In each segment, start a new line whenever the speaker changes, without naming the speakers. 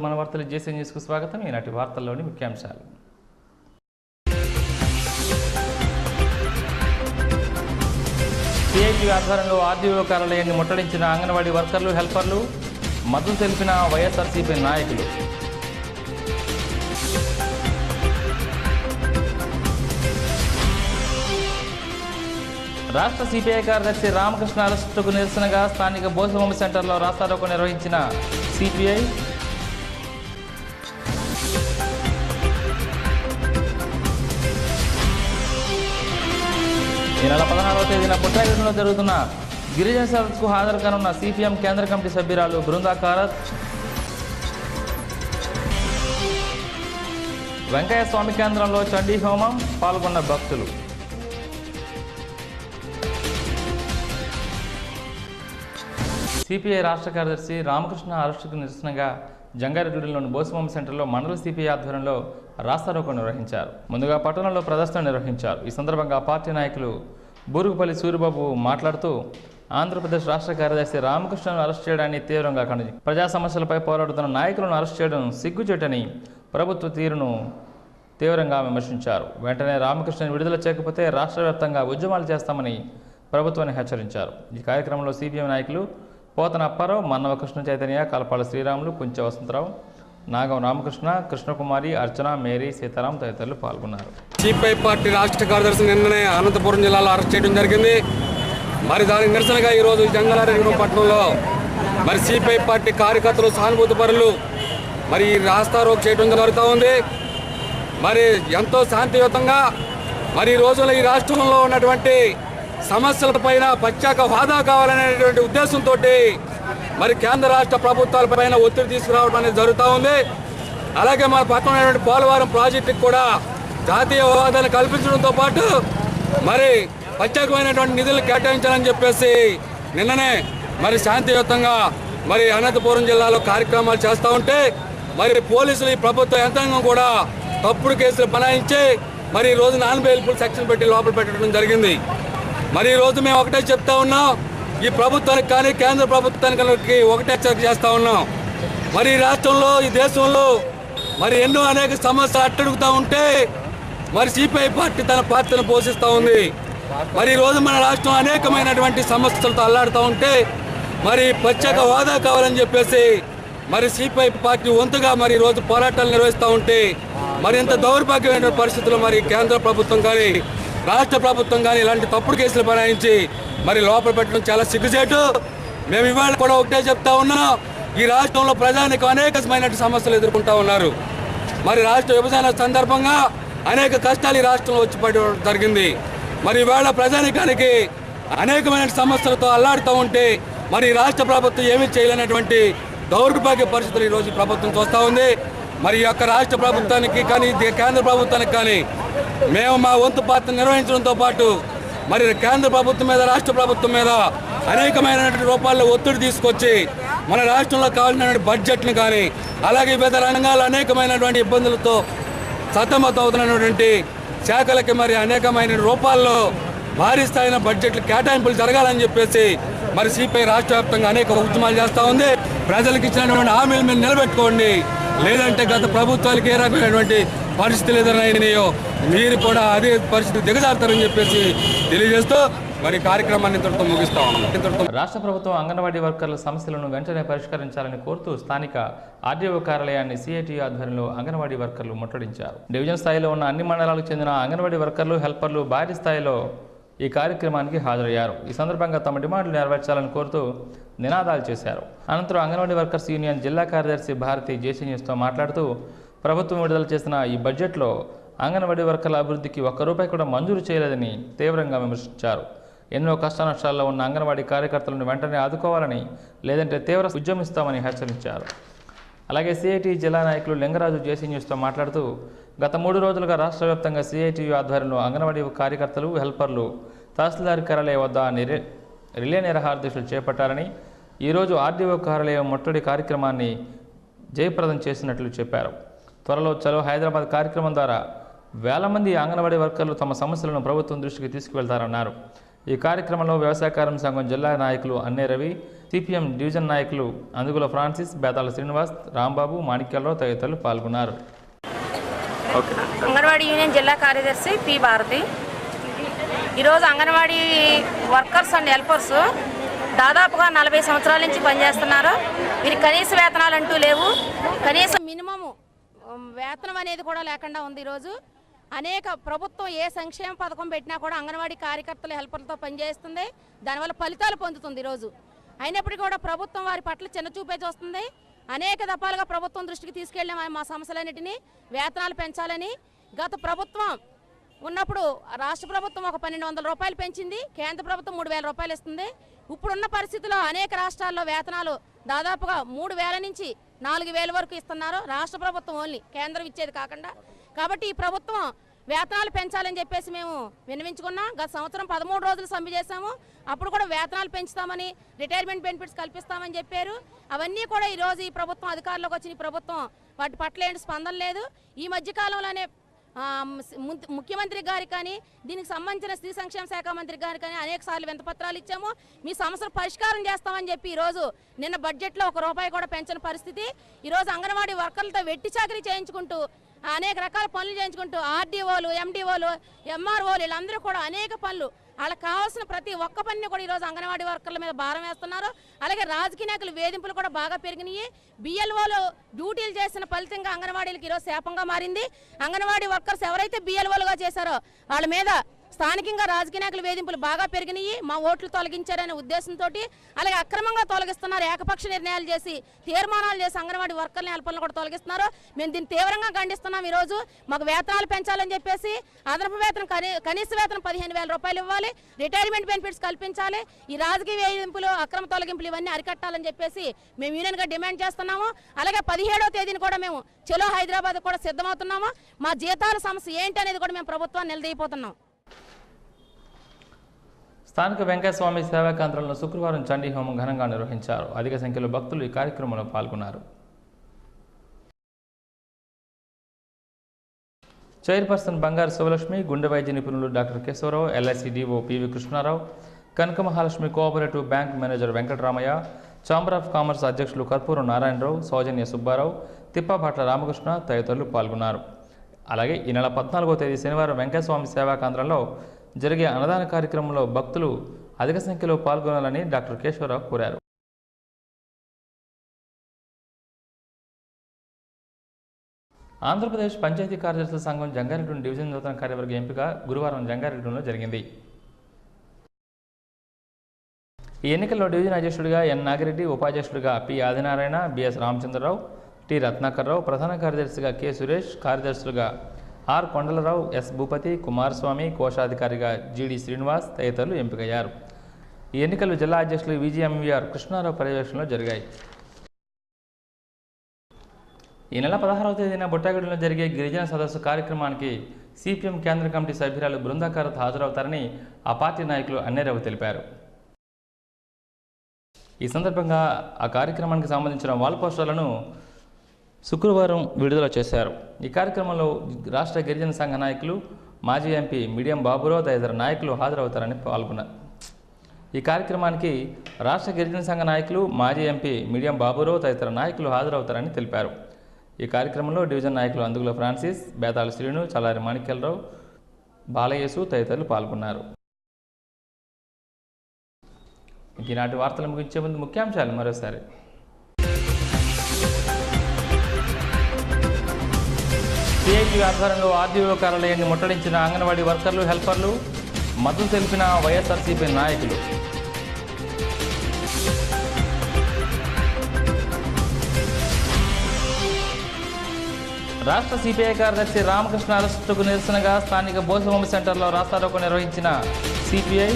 మన వార్తలు జేసీ న్యూస్కు స్వాగతం. ఈనాటి వార్తల్లోని ముఖ్యాంశాలు. సిఐటి ఆధ్వర్యంలో ఆర్డీఓ కార్యాలయాన్ని ముట్టడించిన అంగన్వాడీ వర్కర్లు, హెల్పర్లు, మద్దతు తెలిపిన వైఎస్ఆర్సీపీ నాయకులు. రాష్ట్ర సిపిఐ కార్యదర్శి రామకృష్ణ అరెస్టుకు నిరసనగా స్థానిక బోసబొమ్మ సెంటర్లో రాస్తారోకో నిర్వహించిన సిపిఐ. ఈ నెల 16వ తేదీన పుట్టాగిరిలో జరుగుతున్న గిరిజన సదస్సుకు హాజరు కానున్న సిపిఎం కేంద్ర కమిటీ సభ్యురాలు బృందా కారత్. వెంకయ్య స్వామి కేంద్రంలో చండీ హోమం పాల్గొన్న భక్తులు. సిపిఐ రాష్ట్ర కార్యదర్శి రామకృష్ణ అరెస్టుకు నిరసనగా జంగారెడ్డిలోని బోసబొమ్మ సెంటర్లో మండల సిపిఐ ఆధ్వర్యంలో రాస్తారోకో నిర్వహించారు. ముందుగా పట్టణంలో ప్రదర్శన నిర్వహించారు. ఈ సందర్భంగా పార్టీ నాయకులు బూరుగుపల్లి సూరిబాబు మాట్లాడుతూ ఆంధ్రప్రదేశ్ రాష్ట్ర కార్యదర్శి రామకృష్ణను అరెస్ట్ చేయడాన్ని తీవ్రంగా ఖండించారు. ప్రజా సమస్యలపై పోరాడుతున్న నాయకులను అరెస్ట్ చేయడం సిగ్గుచేటని ప్రభుత్వ తీరును తీవ్రంగా విమర్శించారు. వెంటనే రామకృష్ణను విడుదల చేయకపోతే రాష్ట్ర వ్యాప్తంగా ఉద్యమాలు చేస్తామని ప్రభుత్వాన్ని హెచ్చరించారు. ఈ కార్యక్రమంలో సిపిఎం నాయకులు పోతన అప్పారావు, మన్నవ కృష్ణ చైతన్య, కలపాల శ్రీరాములు, కుంచె వసంతరావు, నాగం రామకృష్ణ, కృష్ణకుమారి, అర్చన, మేరీ, సీతారాం తదితరులు పాల్గొన్నారు.
సిపిఐ పార్టీ రాష్ట్ర కార్యదర్శి నిన్ననే అనంతపురం జిల్లాలో అరెస్ట్ చేయడం జరిగింది. మరి దానికి నిరసనగా ఈరోజు జంగారెడ్డి పట్టణంలో మరి సిపిఐ పార్టీ కార్యకర్తలు, సానుభూతి పరులు మరి రాస్తారోకో చేయడం జరుగుతూ ఉంది. మరి ఎంతో శాంతియుతంగా మరి ఈ రోజుల్లో ఈ రాష్ట్రంలో ఉన్నటువంటి సమస్యలపైన ప్రత్యేక హోదా కావాలనేటువంటి ఉద్దేశంతో మరి కేంద్ర రాష్ట్ర ప్రభుత్వాలపైన ఒత్తిడి తీసుకురావడం అనేది జరుగుతూ ఉంది. అలాగే మన పక్కన ఉన్నటువంటి పోలవరం ప్రాజెక్టుకి కూడా జాతీయ హోదాను కల్పించడంతో పాటు మరి ప్రత్యేకమైనటువంటి నిధులు కేటాయించాలని చెప్పేసి నిన్ననే మరి శాంతియుతంగా మరి అనంతపురం జిల్లాలో కార్యక్రమాలు చేస్తూ ఉంటే మరి పోలీసులు, ఈ ప్రభుత్వ యంత్రాంగం కూడా తప్పుడు కేసులు బనాయించి మరి ఈ రోజు నాన్ బెయిలబుల్ సెక్షన్ పెట్టి లోపల పెట్టడం జరిగింది. మరి ఈరోజు మేము ఒకటే చెప్తా ఉన్నాం, ఈ ప్రభుత్వానికి కానీ కేంద్ర ప్రభుత్వానికి ఒకటే హెచ్చరిక చేస్తూ ఉన్నాం. మరి ఈ రాష్ట్రంలో, ఈ దేశంలో మరి ఎన్నో అనేక సమస్యలు అట్టడుగుతూ ఉంటే మరి సిపిఐ పార్టీ తన పాత్రను పోషిస్తూ ఉంది. మరి ఈరోజు మన రాష్ట్రం అనేకమైనటువంటి సమస్యలతో అల్లాడుతూ ఉంటే మరి ప్రత్యేక హోదా కావాలని చెప్పేసి మరి సిపిఐ పార్టీ వంతుగా మరి ఈరోజు పోరాటాలు నిర్వహిస్తూ ఉంటే మరి ఇంత దౌర్భాగ్యమైన పరిస్థితుల్లో మరి కేంద్ర ప్రభుత్వం కానీ రాష్ట్ర ప్రభుత్వం కానీ ఇలాంటి తప్పుడు కేసులు బనాయించి మరి లోపల పెట్టడం చాలా సిగ్గుచేటు. మేము ఇవాళ కూడా ఒకటే చెప్తా ఉన్నాం, ఈ రాష్ట్రంలో ప్రజానికి అనేకమైన సమస్యలు ఎదుర్కొంటూ ఉన్నారు. మరి రాష్ట్ర విభజన సందర్భంగా అనేక కష్టాలు ఈ రాష్ట్రంలో వచ్చి పడడం జరిగింది. మరి ఇవాళ ప్రజానికానికి అనేకమైన సమస్యలతో అల్లాడుతూ ఉంటే మరి రాష్ట్ర ప్రభుత్వం ఏమీ చేయలేనటువంటి దౌర్భాగ్య పరిస్థితులు ఈరోజు ప్రభుత్వం చూస్తూ ఉంది. మరి ఈ యొక్క రాష్ట్ర ప్రభుత్వానికి కానీ కేంద్ర ప్రభుత్వానికి కానీ మేము మా వంతు పాత్ర నిర్వహించడంతో పాటు మరి కేంద్ర ప్రభుత్వం మీద, రాష్ట్ర ప్రభుత్వం మీద అనేకమైనటువంటి రూపాల్లో ఒత్తిడి తీసుకొచ్చి మన రాష్ట్రంలో కావాల్సినటువంటి బడ్జెట్ని కానీ అలాగే వివిధ రంగాల్లో అనేకమైనటువంటి ఇబ్బందులతో సతమతం అవుతున్నటువంటి శాఖలకి మరి అనేకమైన రూపాల్లో భారీ స్థాయిన బడ్జెట్లు కేటాయింపులు జరగాలని చెప్పేసి మరి సిపిఐ రాష్ట్ర వ్యాప్తంగా అనేక ఉద్యమాలు చేస్తూ ఉంది. ప్రజలకు ఇచ్చినటువంటి హామీలు మీరు నిలబెట్టుకోండి, లేదంటే గత ప్రభుత్వాలకి ఏ రకమైనటువంటి పరిస్థితులు ఎదురైనాయో మీరు కూడా అదే పరిస్థితి దిగజారుతారని చెప్పేసి తెలియజేస్తూ మరి కార్యక్రమాన్ని ఇంతటితో ముగిస్తా ఉన్నాం.
రాష్ట్ర ప్రభుత్వం అంగన్వాడీ వర్కర్ల సమస్యలను వెంటనే పరిష్కరించాలని కోరుతూ స్థానిక ఆర్డీఓ కార్యాలయాన్ని సిఐటి ఆధ్వర్యంలో అంగన్వాడీ వర్కర్లు ముట్టడించారు. డివిజన్ స్థాయిలో ఉన్న అన్ని మండలాలకు చెందిన అంగన్వాడీ వర్కర్లు, హెల్పర్లు భారీ స్థాయిలో ఈ కార్యక్రమానికి హాజరయ్యారు. ఈ సందర్భంగా తమ డిమాండ్లు నెరవేర్చాలని కోరుతూ నినాదాలు చేశారు. అనంతరం అంగన్వాడీ వర్కర్స్ యూనియన్ జిల్లా కార్యదర్శి భారతి జేసీ న్యూస్తో మాట్లాడుతూ ప్రభుత్వం విడుదల చేసిన ఈ బడ్జెట్లో అంగన్వాడీ వర్కర్ల అభివృద్ధికి ఒక్క రూపాయి కూడా మంజూరు చేయలేదని తీవ్రంగా విమర్శించారు. ఎన్నో కష్టానష్టాల్లో ఉన్న అంగన్వాడీ కార్యకర్తలను వెంటనే ఆదుకోవాలని, లేదంటే తీవ్ర ఉద్యమిస్తామని హెచ్చరించారు. అలాగే సిఐటి జిల్లా నాయకులు లింగరాజు జేసీ న్యూస్తో మాట్లాడుతూ గత 3 రోజులుగా రాష్ట్ర వ్యాప్తంగా సిఐటి ఆధ్వర్యంలో అంగన్వాడీ కార్యకర్తలు, హెల్పర్లు తహసీల్దార్ కార్యాలయం వద్ద రిలే నిరాహారదీక్షలు చేపట్టారని, ఈరోజు ఆర్డీఓ కార్యాలయం ముట్టడి కార్యక్రమాన్ని జయప్రదం చేసినట్లు చెప్పారు. త్వరలో చలో హైదరాబాద్ కార్యక్రమం ద్వారా వేల మంది అంగన్వాడీ వర్కర్లు తమ సమస్యలను ప్రభుత్వం దృష్టికి తీసుకువెళ్తారన్నారు. ఈ కార్యక్రమంలో వ్యవసాయ కార్మిక సంఘం జిల్లా నాయకులు అన్నే రవి, సిపిఎం డివిజన్ నాయకులు అందుగుల ఫ్రాన్సిస్, బేతాల శ్రీనివాస్, రాంబాబు, మాణిక్యాలరావు తదితరులు పాల్గొన్నారు.
అంగన్వాడీ యూనియన్ జిల్లా కార్యదర్శి పి భారతి. ఈరోజు అంగన్వాడీ వర్కర్స్ అండ్ హెల్పర్స్ దాదాపుగా 40 సంవత్సరాల నుంచి పనిచేస్తున్నారు. వీరికి కనీస వేతనాలు అంటూ లేవు. కనీసం మినిమము వేతనం అనేది కూడా లేకుండా ఉంది. ఈరోజు అనేక ప్రభుత్వం ఏ సంక్షేమ పథకం పెట్టినా కూడా అంగన్వాడీ కార్యకర్తలు హెల్పర్లతో పనిచేస్తుంది. దానివల్ల ఫలితాలు పొందుతుంది. ఈరోజు అయినప్పటికీ కూడా ప్రభుత్వం వారి పట్ల చిన్న చూపే చూస్తుంది. అనేక దఫాలుగా ప్రభుత్వం దృష్టికి తీసుకెళ్ళాం మా సమస్యలన్నిటినీ వేతనాలు పెంచాలని. గత ప్రభుత్వం ఉన్నప్పుడు రాష్ట్ర ప్రభుత్వం ఒక 1200 రూపాయలు పెంచింది, కేంద్ర ప్రభుత్వం 3000 రూపాయలు ఇస్తుంది. ఇప్పుడున్న పరిస్థితుల్లో అనేక రాష్ట్రాల్లో వేతనాలు దాదాపుగా 3000 నుంచి 4000 వరకు ఇస్తున్నారు రాష్ట్ర ప్రభుత్వం ఓన్లీ, కేంద్రం ఇచ్చేది కాకుండా. కాబట్టి ఈ ప్రభుత్వం వేతనాలు పెంచాలని చెప్పేసి మేము విన్నవించుకున్నాం. గత సంవత్సరం 13 రోజులు సమ్మె చేశాము. అప్పుడు కూడా వేతనాలు పెంచుతామని, రిటైర్మెంట్ బెనిఫిట్స్ కల్పిస్తామని చెప్పారు. అవన్నీ కూడా ఈరోజు ఈ ప్రభుత్వం అధికారంలోకి వచ్చిన ఈ ప్రభుత్వం వాటి పట్ల ఏంటి స్పందన లేదు. ఈ మధ్యకాలంలోనే ముఖ్యమంత్రి గారికి కానీ దీనికి సంబంధించిన స్త్రీ సంక్షేమ శాఖ మంత్రి గారికి కానీ అనేక సార్లు వినతిపత్రాలు ఇచ్చాము. మీ సమస్యలు పరిష్కారం చేస్తామని చెప్పి ఈరోజు నిన్న బడ్జెట్లో ₹1 కూడా పెంచని పరిస్థితి. ఈరోజు అంగన్వాడీ వర్కర్లతో వెట్టి చాకరీ చేయించుకుంటూ అనేక రకాల పనులు చేయించుకుంటూ ఆర్డీఓలు, ఎండిఓలు, ఎంఆర్ఓలు వీళ్ళందరూ కూడా అనేక పనులు వాళ్ళకి కావాల్సిన ప్రతి ఒక్క పనిని కూడా ఈరోజు అంగన్వాడీ వర్కర్ల మీద భారం వేస్తున్నారు. అలాగే రాజకీయ నాయకుల వేధింపులు కూడా బాగా పెరిగినాయి. బిఎల్ఓలు డ్యూటీలు చేసిన ఫలితంగా అంగన్వాడీలకు ఈరోజు శాపంగా మారింది. అంగన్వాడీ వర్కర్స్ ఎవరైతే బిఎల్ఓలుగా చేశారో వాళ్ళ మీద స్థానికంగా రాజకీయ నాయకుల వేధింపులు బాగా పెరిగినాయి. మా ఓట్లు తొలగించారనే ఉద్దేశంతో అలాగే అక్రమంగా తొలగిస్తున్నారు. ఏకపక్ష నిర్ణయాలు చేసి తీర్మానాలు చేసి అంగన్వాడీ వర్కర్ని హెల్పర్లను కూడా తొలగిస్తున్నారు. మేము దీన్ని తీవ్రంగా ఖండిస్తున్నాం. ఈరోజు మాకు వేతనాలు పెంచాలని చెప్పేసి అదనపు వేతనం కనీస వేతనం 15,000 రూపాయలు ఇవ్వాలి, రిటైర్మెంట్ బెనిఫిట్స్ కల్పించాలి, ఈ రాజకీయ వేధింపులు, అక్రమ తొలగింపులు ఇవన్నీ అరికట్టాలని చెప్పేసి మేము యూనియన్గా డిమాండ్ చేస్తున్నాము. అలాగే 17వ తేదీని కూడా మేము చలో హైదరాబాద్ కూడా సిద్ధమవుతున్నాము. మా జీతాల సమస్య ఏంటి అనేది కూడా మేము ప్రభుత్వాన్ని నిలదీయబోతున్నాం.
స్థానిక వెంకటస్వామి సేవా కేంద్రంలో శుక్రవారం చండీ హోమం ఘనంగా నిర్వహించారు. అధిక సంఖ్యలో భక్తులు ఈ కార్యక్రమంలో పాల్గొన్నారు. చైర్పర్సన్ బంగారు శివలక్ష్మి, గుండె వైద్య నిపుణులు doctor Keshava Rao, LIC DO PV Krishna Rao, Kanaka Mahalakshmi cooperative bank manager Venkataramaiah, chamber of commerce అధ్యక్షులు కర్పూరం నారాయణరావు, సౌజన్య సుబ్బారావు, తిప్పాభట్ల రామకృష్ణ తదితరులు పాల్గొన్నారు. అలాగే ఈ నెల 14వ తేదీ శనివారం వెంకటస్వామి సేవా కేంద్రంలో జరిగే అన్నదాన కార్యక్రమంలో భక్తులు అధిక సంఖ్యలో పాల్గొనాలని డాక్టర్ కేశవరావు కోరారు. ఆంధ్రప్రదేశ్ పంచాయతీ కార్యదర్శుల సంఘం జంగారెడ్డి డివిజన్ నూతన కార్యవర్గ ఎంపిక గురువారం జంగారెడ్డిలో జరిగింది. ఈ ఎన్నికల్లో డివిజన్ అధ్యక్షుడిగా ఎన్ నాగిరెడ్డి, ఉపాధ్యక్షుడిగా P Adinarayana, BS Ramachandrarao, T Ratnakarrao, ప్రధాన కార్యదర్శిగా కె సురేష్, కార్యదర్శులుగా ఆర్ కొండలరావు, ఎస్ భూపతి, కుమారస్వామి, కోశాధికారిగా జిడి శ్రీనివాస్ తదితరులు ఎంపికయ్యారు. ఈ ఎన్నికలు జిల్లా అధ్యక్షులు విజిఎంవిఆర్ కృష్ణారావు పర్యవేక్షణలో జరిగాయి. ఈ నెల 16వ తేదీన బుట్టాగూడెంలో జరిగే గిరిజన సదస్సు కార్యక్రమానికి సిపిఎం కేంద్ర కమిటీ సభ్యురాలు బృందాకారత్ హాజరవుతారని ఆ పార్టీ నాయకులు అన్నేరావు తెలిపారు. ఈ సందర్భంగా ఆ కార్యక్రమానికి సంబంధించిన వాల్ పోస్టర్లను శుక్రవారం విడుదల చేశారు. ఈ కార్యక్రమంలో రాష్ట్ర గిరిజన సంఘ నాయకులు, మాజీ ఎంపీ మిడియం బాబురావు తదితర నాయకులు హాజరవుతారని పాల్గొన్నారు. ఈ కార్యక్రమానికి రాష్ట్ర గిరిజన సంఘ నాయకులు, మాజీ ఎంపీ మిడియం బాబురావు తదితర నాయకులు హాజరవుతారని తెలిపారు. ఈ కార్యక్రమంలో డివిజన్ నాయకులు అందుగుల ఫ్రాన్సిస్, బేతాల శ్రీను, చల్లారి మాణిక్యాలరావు, బాలయేసు తదితరులు పాల్గొన్నారు. ఈనాటి వార్తలు ముగించే ముందు ముఖ్యాంశాలు మరోసారి. సిఐటి ఆధ్వర్యంలో ఆర్డీఓ కార్యాలయాన్ని ముట్టడించిన అంగన్వాడీ వర్కర్లు, హెల్పర్లు, మద్దతు తెలిపిన వైఎస్ఆర్సీపీ నాయకులు. రాష్ట్ర సిపిఐ కార్యదర్శి రామకృష్ణ అరెస్టుకు నిరసనగా స్థానిక బోసబొమ్మ సెంటర్లో రాస్తారోకో నిర్వహించిన సిపిఐ.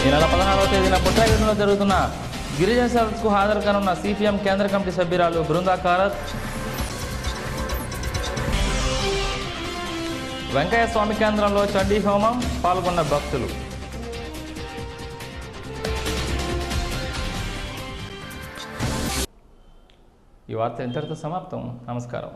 ఈ నెల 16వ తేదీన బుట్టాగూడెంలో జరుగుతున్న గిరిజన సదస్సుకు హాజరు కానున్న సిపిఎం కేంద్ర కమిటీ సభ్యురాలు బృందాకారత్. వెంకయ్య స్వామి కేంద్రంలో చండీ హోమం, పాల్గొన్న భక్తులు. ఈ వార్త ఇంతటితో సమాప్తం. నమస్కారం.